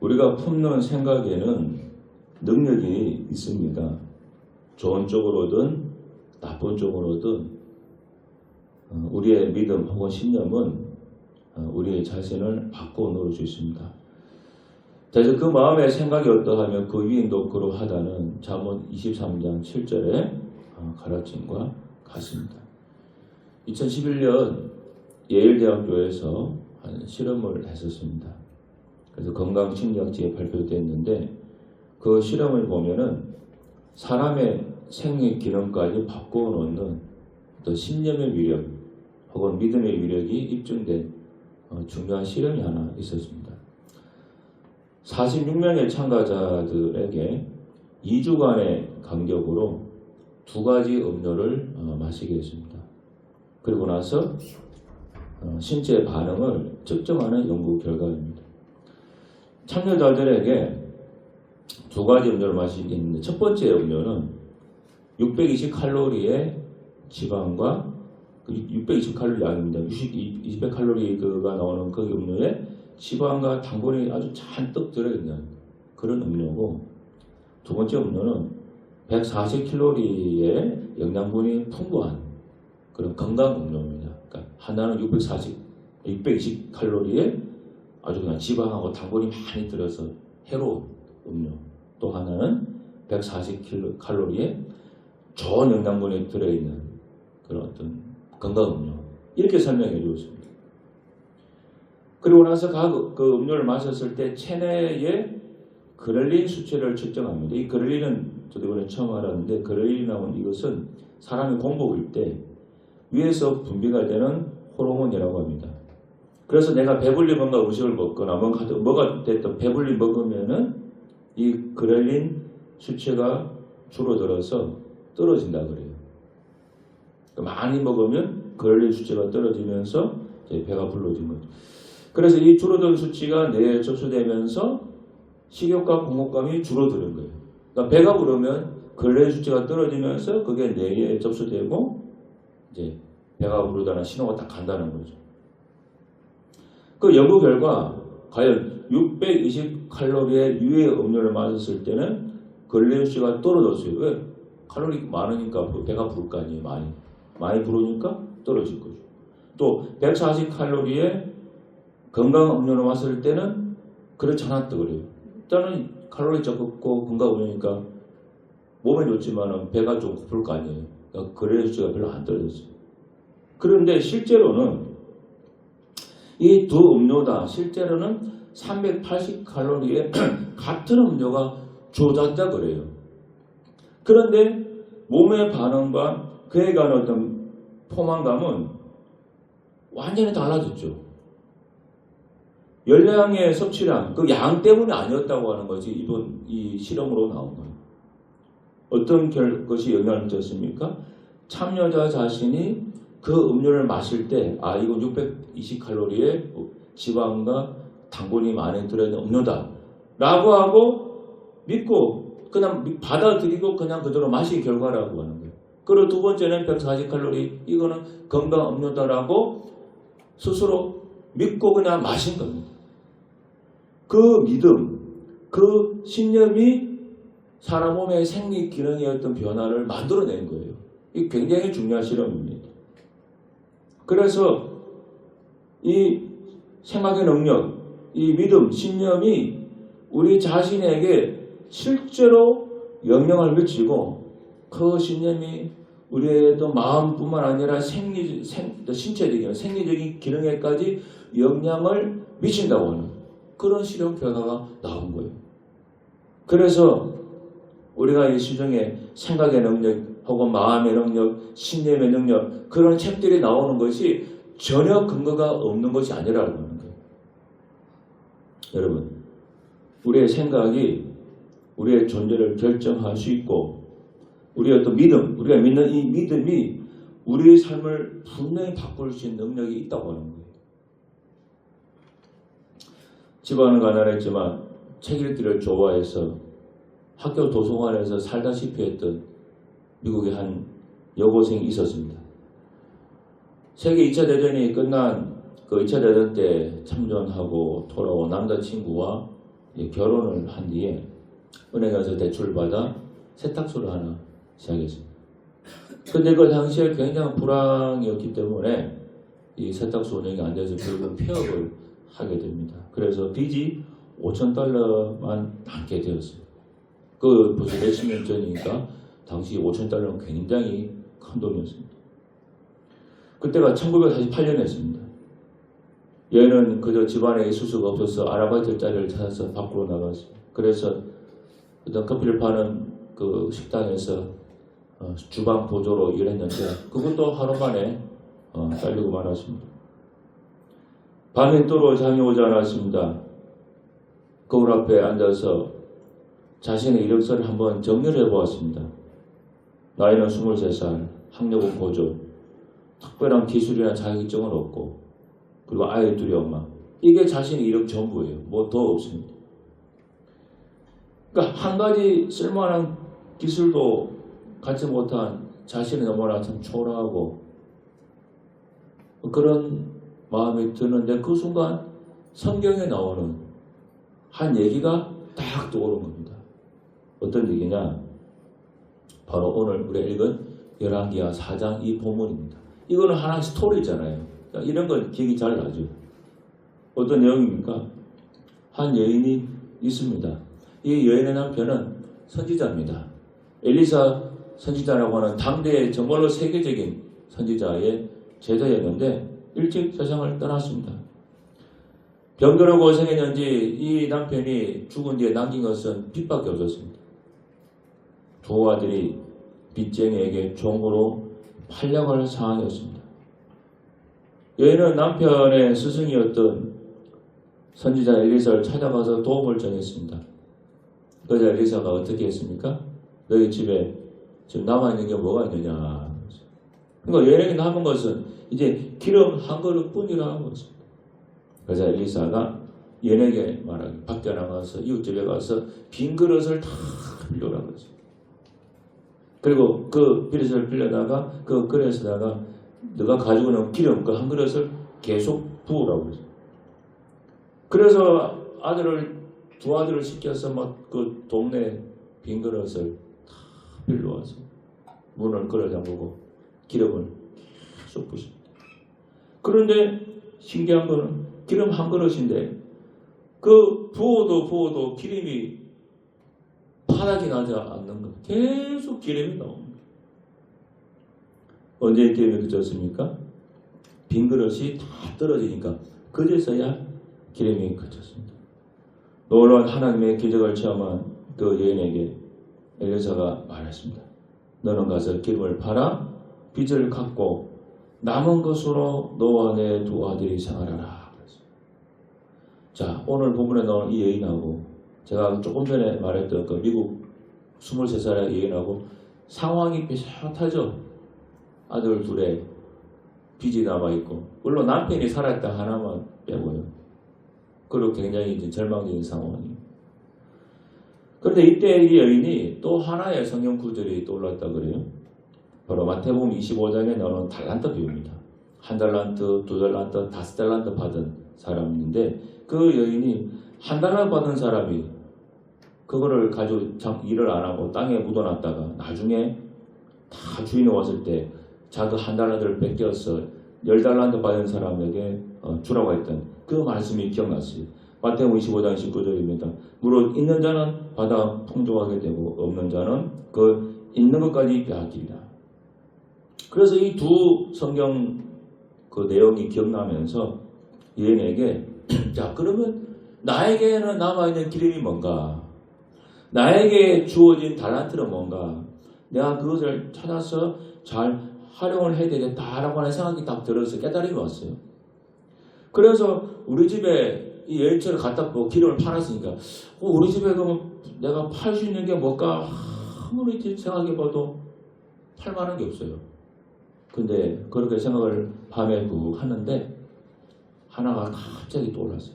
우리가 품는 생각에는 능력이 있습니다. 좋은 쪽으로든 나쁜 쪽으로든 우리의 믿음 혹은 신념은 우리의 자신을 바꾸어 놓을 수 있습니다. 그래서 그 마음의 생각이 어떠하면 그 위인도 그러하다는 잠언 23장 7절의 가르침과 같습니다. 2011년 예일대학교에서 한 실험을 했었습니다. 그래서 건강심리학지에 발표됐는데 그 실험을 보면은 사람의 생리 기능까지 바꾸어 놓는 어떤 신념의 위력 혹은 믿음의 위력이 입증된 중요한 실험이 하나 있었습니다. 46명의 참가자들에게 2주간의 간격으로 2가지 음료를 마시게 했습니다. 그리고 나서 신체 반응을 측정하는 연구 결과입니다. 참여자들에게 2가지 음료를 마시게 했는데 첫 번째 음료는 620칼로리의 지방과 620칼로리 양입니다. 200칼로리가 나오는 그 음료에 지방과 당분이 아주 잔뜩 들어있는 그런 음료고, 두 번째 음료는 140칼로리의 영양분이 풍부한 그런 건강 음료입니다. 그러니까 하나는 620칼로리에 아주 그냥 지방하고 당분이 많이 들어서 해로운 음료, 또 하나는 140칼로리에 좋은 영양분이 들어있는 그런 어떤 건강 음료, 이렇게 설명해 주었습니다. 그리고 나서 그 음료를 마셨을 때 체내의 그렐린 수치를 측정합니다. 이 그렐린은 저도 이번에 처음 알았는데, 그렐린이라는 이것은 사람이 공복일 때 위에서 분비가 되는 호르몬이라고 합니다. 그래서 내가 배불리 뭔가 음식을 먹거나 뭐가 됐든 배불리 먹으면은 이 그렐린 수치가 줄어들어서 떨어진다 그래요. 많이 먹으면 그렐린 수치가 떨어지면서 배가 불러진 거죠. 그래서 이 줄어든 수치가 뇌에 접수되면서 식욕과 공복감이 줄어드는 거예요. 그러니까 배가 부르면 그렐린 수치가 떨어지면서 그게 뇌에 접수되고 이제 배가 부르다는 신호가 딱 간다는 거죠. 그 연구 결과 과연 620칼로리의 유해 음료를 마셨을 때는 그렐린 수치가 떨어졌어요. 왜? 칼로리 많으니까 배가 부를 거 아니에요. 많이 부르니까 떨어질 거죠. 또 140칼로리의 건강 음료를 마실 때는 그렇지 않았다 그래요. 일단은 칼로리 적고 건강 음료니까 몸에 좋지만 배가 좀 고플 거 아니에요. 그러니까 그렐린 수치가 별로 안 떨어졌어요. 그런데 실제로는 이 두 음료 다 실제로는 380칼로리의 같은 음료가 주어졌다 그래요. 그런데 몸의 반응과 그에 관한 어떤 포만감은 완전히 달라졌죠. 열량의 섭취량, 그 양 때문이 아니었다고 하는 것이 이번 이 실험으로 나온 거예요. 어떤 것이 영향을 미쳤습니까? 참여자 자신이 그 음료를 마실 때, 이건 620칼로리의 지방과 당분이 많이 들어있는 음료다 라고 하고 믿고 그냥 받아들이고 그냥 그대로 마신 결과라고 하는 거예요. 그리고 두 번째는 140칼로리, 이거는 건강 음료다라고 스스로 믿고 그냥 마신 겁니다. 그 믿음, 그 신념이 사람 몸의 생리 기능의 어떤 변화를 만들어낸 거예요. 이게 굉장히 중요한 실험입니다. 그래서 이 생각의 능력, 이 믿음, 신념이 우리 자신에게 실제로 영향을 미치고 그 신념이 우리의 또 마음뿐만 아니라 신체적인, 생리적인 기능에까지 영향을 미친다고 하는 그런 실험 결과가 나온 거예요. 그래서 우리가 이 시중에 생각의 능력 혹은 마음의 능력, 신념의 능력, 그런 책들이 나오는 것이 전혀 근거가 없는 것이 아니라는 거예요. 여러분, 우리의 생각이 우리의 존재를 결정할 수 있고, 우리의 어떤 믿음, 우리가 믿는 이 믿음이 우리의 삶을 분명히 바꿀 수 있는 능력이 있다고 하는 거예요. 집안은 가난했지만 책 읽기를 좋아해서 학교 도서관에서 살다시피 했던 미국의 한 여고생이 있었습니다. 세계 2차 대전이 끝난 그 2차 대전 때 참전하고 돌아온 남자친구와 결혼을 한 뒤에 은행 가서 대출을 받아 세탁소를 하나 시작했습니다. 근데 그 당시에 굉장히 불황이었기 때문에 이 세탁소 운영이 안 돼서 결국 폐업을 하게 됩니다. 그래서 빚이 $5,000만 남게 되었어요. 그 벌써 몇십 년 전이니까 당시 $5,000는 굉장히 큰 돈이었습니다. 그때가 1948년이었습니다. 얘는 그저 집안에 있을 수가 없어서 아르바이트 자리를 찾아서 밖으로 나갔어요. 그래서 어떤 커피를 파는 그 식당에서 주방 보조로 일했는데 그것도 하루 만에 잘리고 말았습니다. 밤이 또로 잠이 오지 않았습니다. 거울 앞에 앉아서 자신의 이력서를 한번 정리를 해보았습니다. 나이는 23살, 학력은 고졸, 특별한 기술이나 자격증은 없고 그리고 아이 둘이 엄마. 이게 자신의 이력 전부예요. 뭐 더 없습니다. 그러니까 한 가지 쓸만한 기술도 갖지 못한 자신이 너무나 참 초라하고 그런 마음이 드는데 그 순간 성경에 나오는 한 얘기가 딱 떠오른 겁니다. 어떤 얘기냐? 바로 오늘 우리가 읽은 열왕기하 4장 이 본문입니다. 이거는 하나의 스토리잖아요. 이런 건 기억이 잘 나죠. 어떤 내용입니까? 한 여인이 있습니다. 이 여인의 남편은 선지자입니다. 엘리사 선지자라고 하는 당대의 정말로 세계적인 선지자의 제자였는데 일찍 세상을 떠났습니다. 병들어 고생했는지 이 남편이 죽은 뒤에 남긴 것은 빚밖에 없었습니다. 두 아들이 빚쟁이에게 종으로 팔려갈 상황이었습니다. 여인은 남편의 스승이었던 선지자 엘리사를 찾아가서 도움을 청했습니다. 그러자 엘리사가 어떻게 했습니까? 너희 집에 지금 남아있는 게 뭐가 있느냐. 그러니까 여인에게 남은 것은 이제 기름 한 그릇뿐이라는 것입니다. 그래서 엘리사가 여인에게 말하기 밖에 나가서 이웃집에 가서 빈 그릇을 다 빌려오라고 했습니다. 그리고 그 그릇을 빌려다가 그 그릇에다가 너가 가지고 있는 기름 그 한 그릇을 계속 부으라고 했어요. 그래서 두 아들을 시켜서 막 그 동네 빈 그릇을 다 빌려와서 문을 걸어 잠그고 기름을 계속 부십니다. 그런데 신기한 거는 기름 한 그릇인데 그 부어도 기름이 바닥이 나지 않는 거예요. 계속 기름이 나옵니다. 언제 기름이 그쳤습니까? 빈 그릇이 다 떨어지니까 그제서야 기름이 그쳤습니다. 놀라운 하나님의 기적을 체험한 그 여인에게 엘리사가 말했습니다. 너는 가서 기름을 팔아 빚을 갚고 남은 것으로 너와 내 두 아들이 생활하라. 자, 오늘 본문에 나온 이 여인하고 제가 조금 전에 말했던 그 미국 23살의 여인하고 상황이 비슷하죠. 아들 둘에 빚이 남아있고 물론 남편이 살아있다 하나만 빼고요. 그리고 굉장히 이제 절망적인 상황이. 그런데 이때 이 여인이 또 하나의 성경 구절이 떠올랐다 그래요. 바로 마태복음 25장에 나오는 달란트 비유입니다. 1달란트, 2달란트, 5달란트 받은 사람인데 그 여인이 1달란트 받은 사람이 그거를 가지고 일을 안 하고 땅에 묻어놨다가 나중에 다 주인이 왔을 때 자기 1달란트를 뺏겨서 10달란트 받은 사람에게 주라고 했던 그 말씀이 기억났어요. 마태복음 25장 19절입니다. 무릇 있는 자는 받아 풍족하게 되고 없는 자는 그 있는 것까지 빼앗기리라. 그래서 이 두 성경 그 내용이 기억나면서 여인에게 자 그러면 나에게는 남아있는 기름이 뭔가? 나에게 주어진 달란트는 뭔가? 내가 그것을 찾아서 잘 활용을 해야 되겠다라고 하는 생각이 딱 들어서 깨달음이 왔어요. 그래서 우리 집에 이 여인처럼 갖다 기름을 팔았으니까 우리 집에 그러면 내가 팔 수 있는 게 뭘까? 아무리 생각해봐도 팔 만한 게 없어요. 근데 그렇게 생각을 밤에 하는데 하나가 갑자기 떠올랐어요.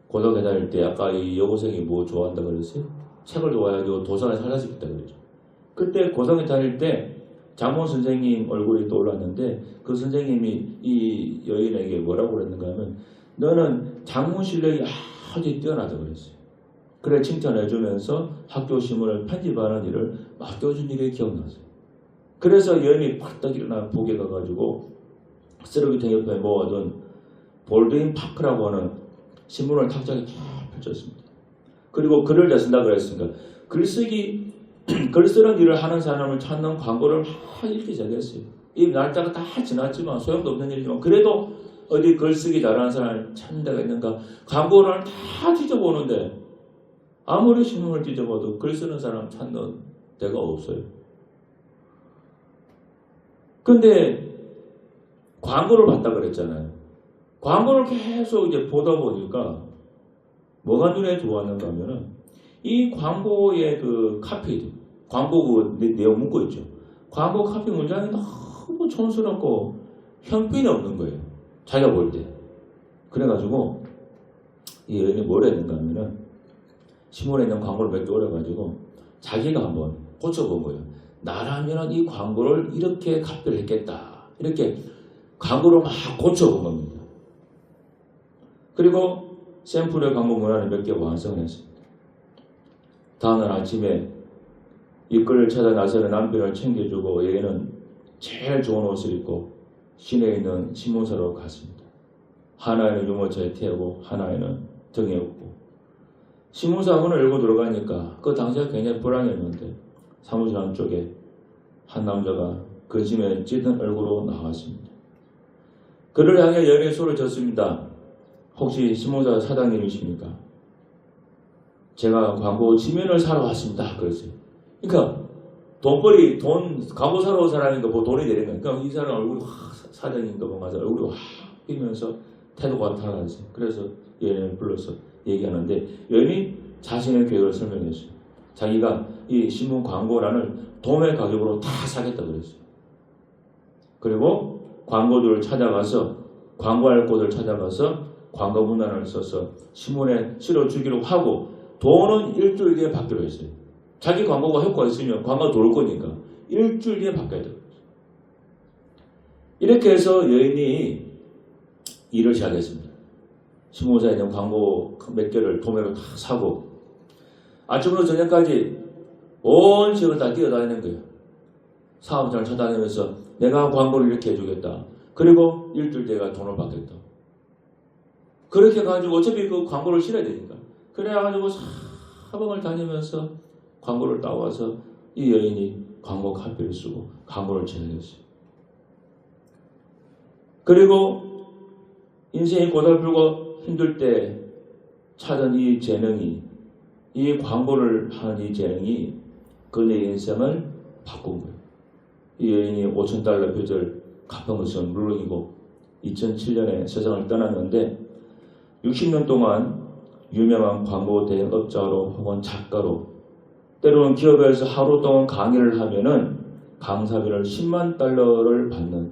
고등학교 다닐 때 아까 이 여고생이 뭐 좋아한다 그랬어요? 책을 좋아해가지고 도서관에 살다 싶다 그랬죠. 그때 고등학교 다닐 때 장모 선생님 얼굴이 떠올랐는데 그 선생님이 이 여인에게 뭐라고 그랬는가 하면 너는 장문 실력이 아주 뛰어나다 그랬어요. 그래 칭찬해주면서 학교 신문을 편집하는 일을 맡겨준 일이 기억났어요. 그래서 여인이 벌떡 일어나 복에 가가지고 쓰레기통 옆에 모아둔 볼드인 파크라고 하는 신문을 탁자에 쫙 펼쳤습니다. 그리고 글을 다 쓴다고 그랬으니까 글 쓰는 일을 하는 사람을 찾는 광고를 막 읽기 시작했어요. 이 날짜가 다 지났지만 소용도 없는 일이지만 그래도 어디 글쓰기 잘하는 사람을 찾는 데가 있는가 광고를 다 뒤져보는데 아무리 신문을 뒤져봐도 글 쓰는 사람 찾는 데가 없어요. 근데 광고를 봤다 그랬잖아요. 광고를 계속 이제 보다 보니까 뭐가 눈에 들어왔는가 하면은 이 광고의 그 카피, 광고 그 내용 문구 있죠. 광고 카피 문장이 너무 촌스럽고 형편이 없는 거예요. 자기가 볼 때. 그래가지고 이 여인이 뭘 했는가 하면은 신문에 있는 광고를 몇 개 올려가지고 자기가 한번 고쳐본 거예요. 나라면 이 광고를 이렇게 카피를 했겠다. 이렇게 광고를 막 고쳐본 겁니다. 그리고 샘플의 광고 문안을 몇 개 완성을 했습니다. 다음날 아침에 입구를 찾아 나서는 남편을 챙겨주고 여인은 제일 좋은 옷을 입고 시내에 있는 신문사로 갔습니다. 하나에는 유모차에 태우고 하나에는 등에 업고 신문사 문을 열고 들어가니까 그 당시가 굉장히 불안했는데 사무실 안쪽에 한 남자가 근심에 찌든 얼굴로 나왔습니다. 그를 향해 여인이 소리를 쳤습니다. 혹시 신문사 사장님이십니까? 제가 광고 지면을 사러 왔습니다. 그랬어요. 그러니까 광고 사러 온 사람이니까 뭐 돈이 되는 거니까 그러니까 이 사람 얼굴이 확 사장님인가 뭐 맞아 얼굴이 확 피면서 태도가 달라졌어요. 그래서 여인을 불러서 얘기하는데 여인이 자신의 계획을 설명했어요. 자기가 이 신문 광고란을 도매 가격으로 다 사겠다 그랬어요. 그리고 광고주를 찾아가서 광고할 곳을 찾아가서 광고 문안을 써서 신문에 실어주기로 하고 돈은 일주일 뒤에 받기로 했어요. 자기 광고가 효과가 있으면 광고가 돌 거니까 일주일 뒤에 바꿔야 돼요. 이렇게 해서 여인이 일을 시작했습니다. 신문사에 있는 광고 몇 개를 도매로 다 사고 아침부터 저녁까지 온 지역을 다 뛰어다니는 거예요. 사업장을 찾아다니면서 내가 광고를 이렇게 해주겠다. 그리고 일주일 뒤에 돈을 받겠다. 그렇게 해가지고 어차피 그 광고를 실어야 되니까. 그래가지고 사방을 다니면서 광고를 따와서 이 여인이 광고 카피를 쓰고 광고를 진행했어요. 그리고 인생이 고달프고 힘들 때 찾은 이 재능이 이 광고를 하는 이 재능이 그의 인생을 바꾼 거예요. 이 여인이 $5,000 빚을 갚은 것은 물론이고 2007년에 세상을 떠났는데 60년 동안 유명한 광고 대행업자로 혹은 작가로 때로는 기업에서 하루 동안 강의를 하면은 강사비를 $100,000를 받는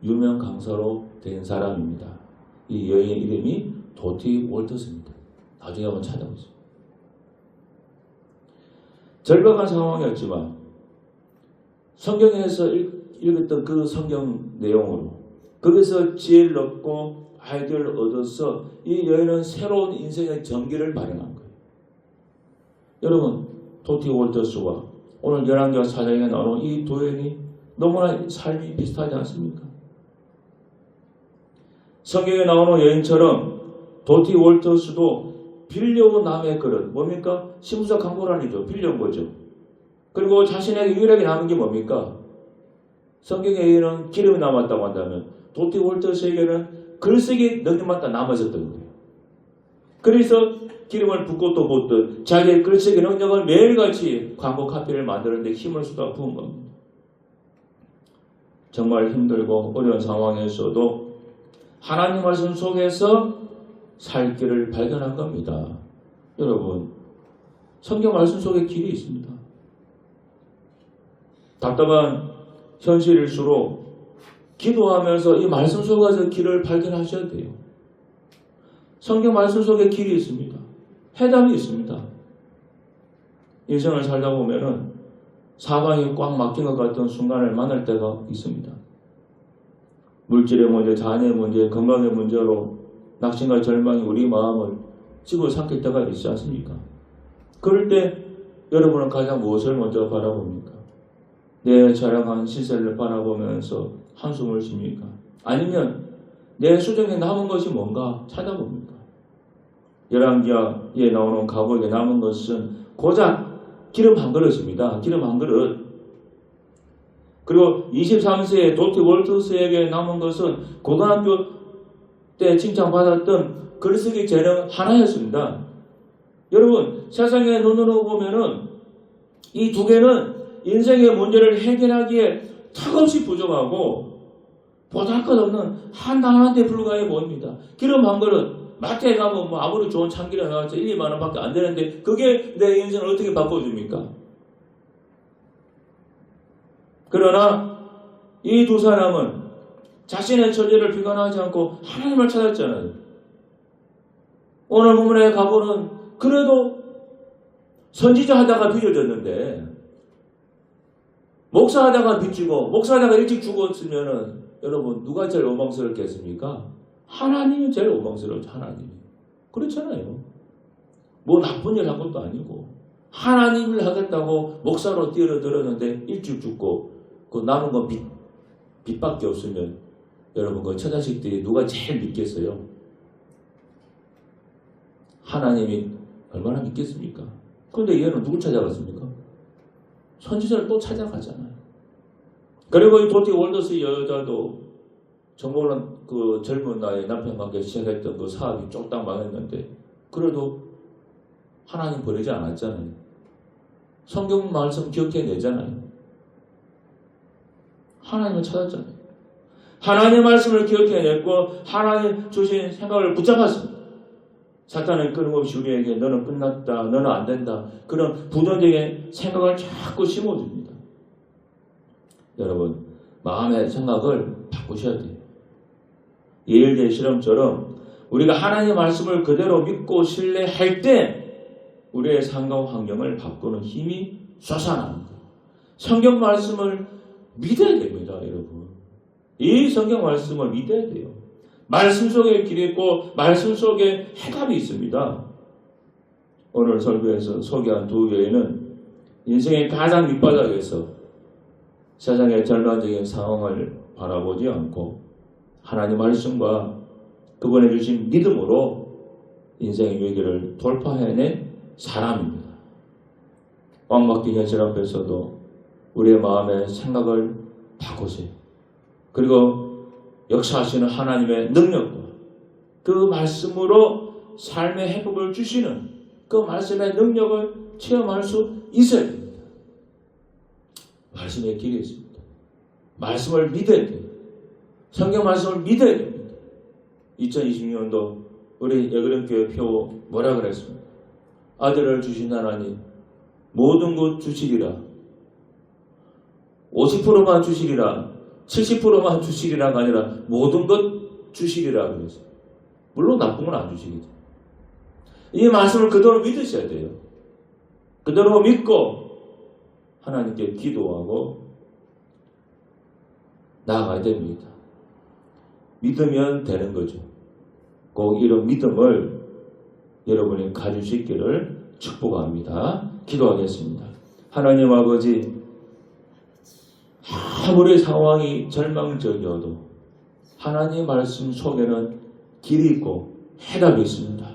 유명 강사로 된 사람입니다. 이 여인의 이름이 도티 월터스입니다. 나중에 한번 찾아보세요. 절박한 상황이었지만 성경에서 읽었던 그 성경 내용으로 거기서 지혜를 얻고 아이디어를 얻어서 이 여인은 새로운 인생의 전기를 발현한 거예요. 여러분 도티 월터스와 오늘 열왕기하 4장에 나오는 이 두 여인이 너무나 삶이 비슷하지 않습니까? 성경에 나오는 여인처럼 도티 월터스도 빌려온 남의 그릇 뭡니까? 신문사 광고란이죠. 빌려온 거죠. 그리고 자신에게 유일하게 남은 게 뭡니까? 성경의 여인은 기름이 남았다고 한다면 도티 월터스에게는 글쓰기 능력만 다 남아졌던 거예요. 그래서 기름을 붓고 또 붓듯 자기의 글쓰기 능력을 매일같이 광고 카피를 만드는데 힘을 쏟아 부은 겁니다. 정말 힘들고 어려운 상황에서도 하나님 말씀 속에서 살 길을 발견한 겁니다. 여러분 성경 말씀 속에 길이 있습니다. 답답한 현실일수록 기도하면서 이 말씀 속에서 길을 발견하셔야 돼요. 성경 말씀 속에 길이 있습니다. 해답이 있습니다. 인생을 살다 보면은 사방이 꽉 막힌 것 같은 순간을 만날 때가 있습니다. 물질의 문제, 자녀의 문제, 건강의 문제로 낙심과 절망이 우리 마음을 집어삼킬 때가 있지 않습니까? 그럴 때 여러분은 가장 무엇을 먼저 바라봅니까? 내 자랑한 시세를 바라보면서 한숨을 쉽니까? 아니면 내 수정에 남은 것이 뭔가 찾아봅니까? 열왕기하에 나오는 가복에 남은 것은 고작 기름 한 그릇입니다. 기름 한 그릇. 그리고 23세의 도티 월터스에게 남은 것은 고등학교 때 칭찬받았던 글쓰기 재능 하나였습니다. 여러분, 세상의 눈으로 보면은 이 두 개는 인생의 문제를 해결하기에 턱없이 부족하고 보잘것없는 하나한테 불과해 보입니다. 기름 한 그릇. 마트에 가면 뭐 아무리 좋은 참기름 나왔자 1, 2만 원밖에 안 되는데 그게 내 인생을 어떻게 바꿔줍니까? 그러나 이 두 사람은 자신의 처지를 비관하지 않고 하나님을 찾았잖아요. 오늘 본문의 가보는 그래도 선지자 하다가 빚어졌는데 목사하다가 빚지고 목사하다가 일찍 죽었으면은 여러분 누가 제일 원망스럽겠습니까? 하나님이 제일 원망스러워요. 하나님이. 그렇잖아요. 뭐 나쁜 일 한 것도 아니고 하나님을 하겠다고 목사로 뛰어들었는데 일찍 죽고 그 남은 건 빚밖에 없으면 여러분 그 처자식들이 누가 제일 믿겠어요? 하나님이 얼마나 믿겠습니까? 그런데 얘는 누굴 찾아갔습니까? 선지자를 또 찾아가잖아요. 그리고 이 도티 월더스 여자도 정말로 그 젊은 나이에 남편과 함께 시작했던 그 사업이 쫄딱 망했는데 그래도 하나님 버리지 않았잖아요. 성경 말씀 기억해내잖아요. 하나님을 찾았잖아요. 하나님의 말씀을 기억해냈고 하나님 주신 생각을 붙잡았습니다. 사탄은 끊임없이 우리에게 너는 끝났다, 너는 안 된다 그런 부정적인 생각을 자꾸 심어줍니다. 여러분 마음의 생각을 바꾸셔야 돼요. 예일대 실험처럼 우리가 하나님의 말씀을 그대로 믿고 신뢰할 때 우리의 상황 환경을 바꾸는 힘이 솟아납니다. 성경 말씀을 믿어야 됩니다. 여러분 이 성경 말씀을 믿어야 돼요. 말씀 속에 길이 있고 말씀 속에 해답이 있습니다. 오늘 설교에서 소개한 두 교회는 인생의 가장 밑바닥에서 세상의 절망적인 상황을 바라보지 않고 하나님 말씀과 그분의 주신 믿음으로 인생의 위기를 돌파해낸 사람입니다. 꽉 막힌 현실 앞에서도 우리의 마음의 생각을 바꾸세요. 그리고 역사하시는 하나님의 능력과 그 말씀으로 삶의 회복을 주시는 그 말씀의 능력을 체험할 수 있어야 됩니다. 말씀의 길이 있습니다. 말씀을 믿어야 됩니다. 성경 말씀을 믿어야 됩니다. 2026년도 우리 예그런교회 표 뭐라 그랬습니까? 아들을 주신 하나님 모든 것 주시리라. 50%만 주시리라. 70%만 주시리라가 아니라 모든 것 주시리라 그랬어요. 물론 나쁜 건 안 주시겠죠. 이 말씀을 그대로 믿으셔야 돼요. 그대로 믿고 하나님께 기도하고 나아가야 됩니다. 믿으면 되는 거죠. 꼭 이런 믿음을 여러분이 가질 수 있기를 축복합니다. 기도하겠습니다. 하나님 아버지 아무리 상황이 절망적이어도 하나님의 말씀 속에는 길이 있고 해답이 있습니다.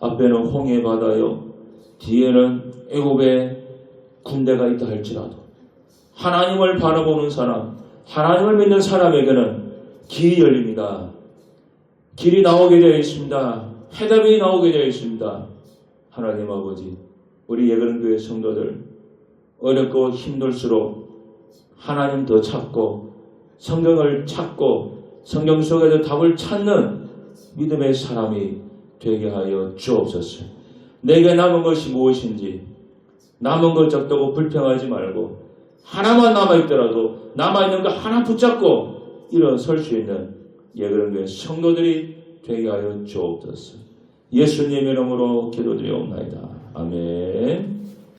앞에는 홍해 바다요 뒤에는 애굽의 군대가 있다 할지라도 하나님을 바라보는 사람, 하나님을 믿는 사람에게는 길이 열립니다. 길이 나오게 되어 있습니다. 해답이 나오게 되어 있습니다. 하나님 아버지, 우리 예그런교회 성도들 어렵고 힘들수록 하나님 더 찾고 성경을 찾고 성경 속에서 답을 찾는 믿음의 사람이 되게 하여 주옵소서. 내게 남은 것이 무엇인지 남은 것 적다고 불평하지 말고 하나만 남아있더라도 남아있는 거 하나 붙잡고 일어설 수 있는 예그런교회 성도들이 되게 하여 주옵소서. 예수님의 이름으로 기도드리옵나이다. 아멘.